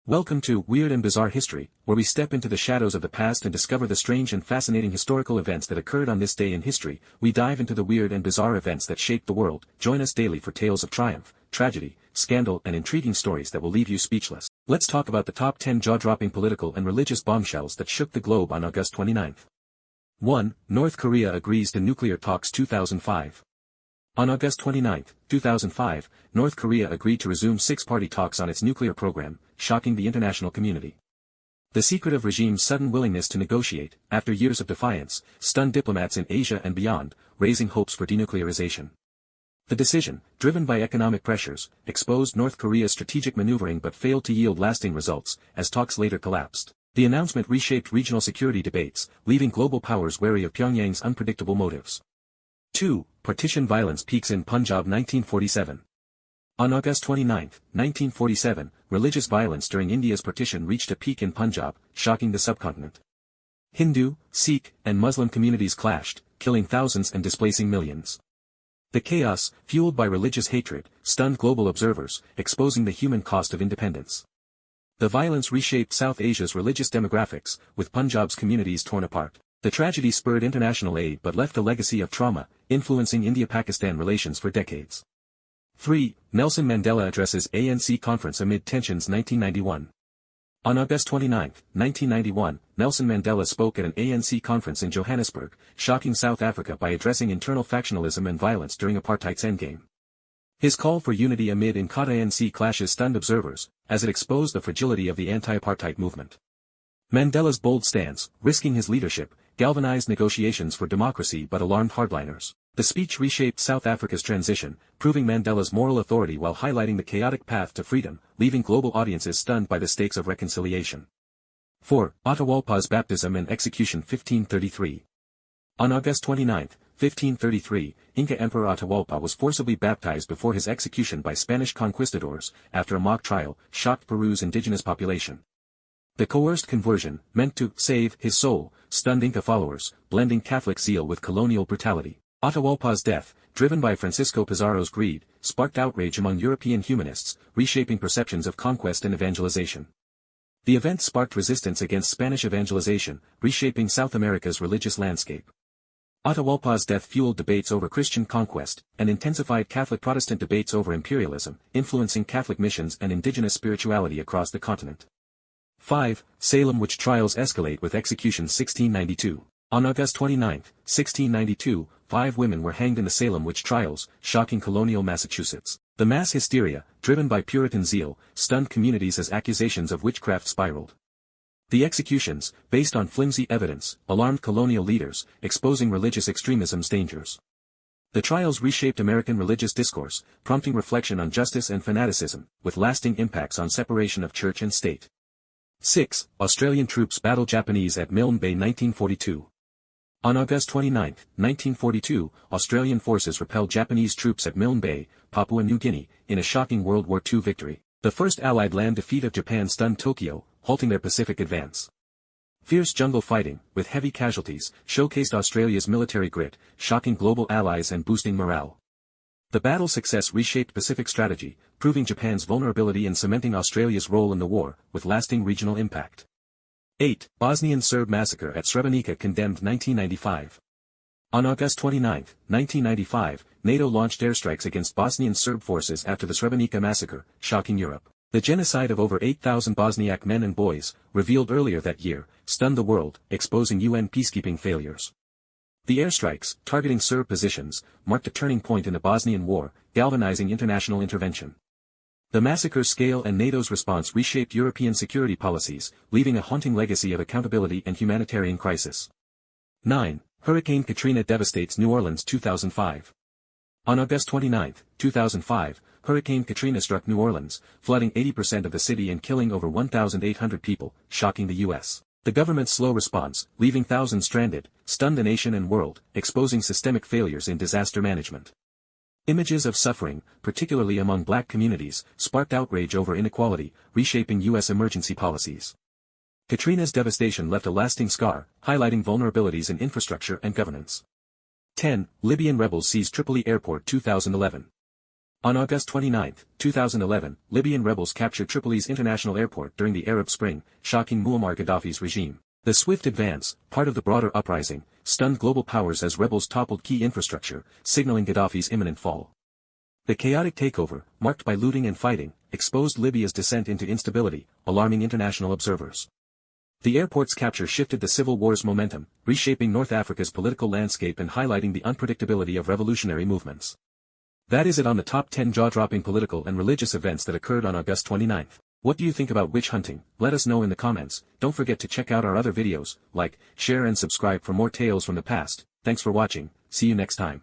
Welcome to Weird and Bizarre History, where we step into the shadows of the past and discover the strange and fascinating historical events that occurred on this day in history. We dive into the weird and bizarre events that shaped the world. Join us daily for tales of triumph, tragedy, scandal, and intriguing stories that will leave you speechless. Let's talk about the top 10 jaw-dropping political and religious bombshells that shook the globe on August 29. 1. North Korea agrees to nuclear talks 2005. On August 29, 2005, North Korea agreed to resume six-party talks on its nuclear program, shocking the international community. The secretive regime's sudden willingness to negotiate, after years of defiance, stunned diplomats in Asia and beyond, raising hopes for denuclearization. The decision, driven by economic pressures, exposed North Korea's strategic maneuvering but failed to yield lasting results, as talks later collapsed. The announcement reshaped regional security debates, leaving global powers wary of Pyongyang's unpredictable motives. 2. Partition violence peaks in Punjab 1947. On August 29, 1947, religious violence during India's partition reached a peak in Punjab, shocking the subcontinent. Hindu, Sikh, and Muslim communities clashed, killing thousands and displacing millions. The chaos, fueled by religious hatred, stunned global observers, exposing the human cost of independence. The violence reshaped South Asia's religious demographics, with Punjab's communities torn apart. The tragedy spurred international aid but left a legacy of trauma, influencing India-Pakistan relations for decades. 3. Nelson Mandela addresses ANC conference amid tensions 1991. On August 29, 1991, Nelson Mandela spoke at an ANC conference in Johannesburg, shocking South Africa by addressing internal factionalism and violence during apartheid's endgame. His call for unity amid ANC clashes stunned observers, as it exposed the fragility of the anti-apartheid movement. Mandela's bold stance, risking his leadership, galvanized negotiations for democracy but alarmed hardliners. The speech reshaped South Africa's transition, proving Mandela's moral authority while highlighting the chaotic path to freedom, leaving global audiences stunned by the stakes of reconciliation. 4. Atahualpa's baptism and execution 1533. On August 29, 1533, Inca Emperor Atahualpa was forcibly baptized before his execution by Spanish conquistadors, after a mock trial, shocked Peru's indigenous population. The coerced conversion, meant to save his soul, stunned Inca followers, blending Catholic zeal with colonial brutality. Atahualpa's death, driven by Francisco Pizarro's greed, sparked outrage among European humanists, reshaping perceptions of conquest and evangelization. The event sparked resistance against Spanish evangelization, reshaping South America's religious landscape. Atahualpa's death fueled debates over Christian conquest, and intensified Catholic-Protestant debates over imperialism, influencing Catholic missions and indigenous spirituality across the continent. 5. Salem witch trials escalate with executions 1692. On August 29, 1692, 5 women were hanged in the Salem witch trials, shocking colonial Massachusetts. The mass hysteria, driven by Puritan zeal, stunned communities as accusations of witchcraft spiraled. The executions, based on flimsy evidence, alarmed colonial leaders, exposing religious extremism's dangers. The trials reshaped American religious discourse, prompting reflection on justice and fanaticism, with lasting impacts on separation of church and state. 6. Australian troops battle Japanese at Milne Bay 1942. On August 29, 1942, Australian forces repelled Japanese troops at Milne Bay, Papua New Guinea, in a shocking World War II victory. The first Allied land defeat of Japan stunned Tokyo, halting their Pacific advance. Fierce jungle fighting, with heavy casualties, showcased Australia's military grit, shocking global allies and boosting morale. The battle's success reshaped Pacific strategy, proving Japan's vulnerability and cementing Australia's role in the war, with lasting regional impact. 8. Bosnian Serb massacre at Srebrenica condemned 1995. On August 29, 1995, NATO launched airstrikes against Bosnian Serb forces after the Srebrenica massacre, shocking Europe. The genocide of over 8,000 Bosniak men and boys, revealed earlier that year, stunned the world, exposing UN peacekeeping failures. The airstrikes, targeting Serb positions, marked a turning point in the Bosnian War, galvanizing international intervention. The massacre's scale and NATO's response reshaped European security policies, leaving a haunting legacy of accountability and humanitarian crisis. 9. Hurricane Katrina devastates New Orleans 2005. On August 29, 2005, Hurricane Katrina struck New Orleans, flooding 80% of the city and killing over 1,800 people, shocking the U.S. The government's slow response, leaving thousands stranded, stunned the nation and world, exposing systemic failures in disaster management. Images of suffering, particularly among black communities, sparked outrage over inequality, reshaping U.S. emergency policies. Katrina's devastation left a lasting scar, highlighting vulnerabilities in infrastructure and governance. 10. Libyan rebels seize Tripoli airport 2011. On August 29, 2011, Libyan rebels captured Tripoli's international airport during the Arab Spring, shocking Muammar Gaddafi's regime. The swift advance, part of the broader uprising, stunned global powers as rebels toppled key infrastructure, signaling Gaddafi's imminent fall. The chaotic takeover, marked by looting and fighting, exposed Libya's descent into instability, alarming international observers. The airport's capture shifted the civil war's momentum, reshaping North Africa's political landscape and highlighting the unpredictability of revolutionary movements. That is it on the top 10 jaw-dropping political and religious events that occurred on August 29. What do you think about witch hunting? Let us know in the comments. Don't forget to check out our other videos, like, share and subscribe for more tales from the past. Thanks for watching, see you next time.